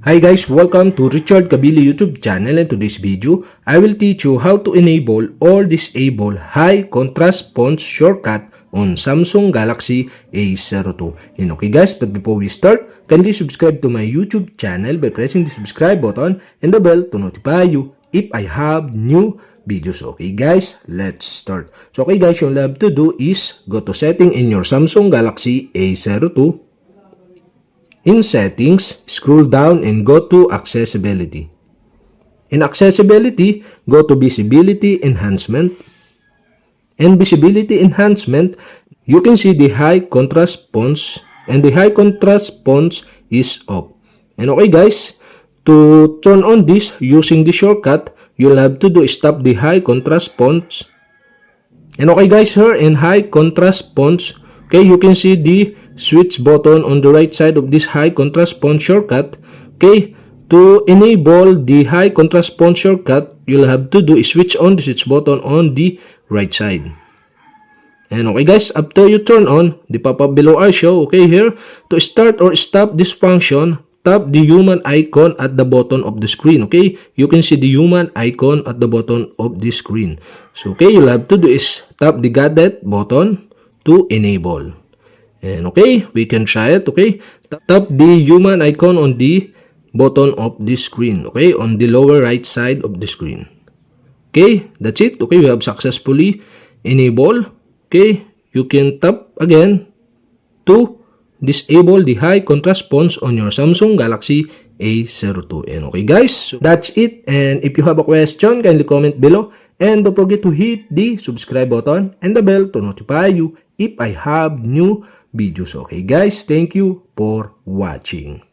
Hi guys, welcome to Richard Cabile YouTube channel, and today's video, I will teach you how to enable or disable high contrast fonts shortcut on Samsung Galaxy A02. And okay guys, but before we start, kindly subscribe to my YouTube channel by pressing the subscribe button and the bell to notify you if I have new videos. Okay guys, let's start. So okay guys, all you have to do is go to setting in your Samsung Galaxy A02. In Settings, scroll down and go to Accessibility. In Accessibility, go to Visibility Enhancement. In Visibility Enhancement, you can see the high contrast fonts, and the high contrast fonts is off. And okay guys, to turn on this using the shortcut, you'll have to do is tap the high contrast fonts. And okay guys, here in high contrast fonts, okay, you can see the switch button on the right side of this high contrast font shortcut. Okay, to enable the high contrast font shortcut, you'll have to do is switch on the switch button on the right side. And okay guys, after you turn on, the pop-up below are show. Okay, here to start or stop this function, tap the human icon at the bottom of the screen. Okay, you can see the human icon at the bottom of the screen. So okay, you'll have to do is tap the gadget button to enable. And okay, we can try it. Okay, tap the human icon on the bottom of the screen. Okay, on the lower right side of the screen. Okay, that's it. Okay, we have successfully enabled. Okay, you can tap again to disable the high contrast fonts on your Samsung Galaxy A02. And okay guys, that's it. And if you have a question, kindly comment below. And don't forget to hit the subscribe button and the bell to notify you if I have new videos. Okay guys, thank you for watching.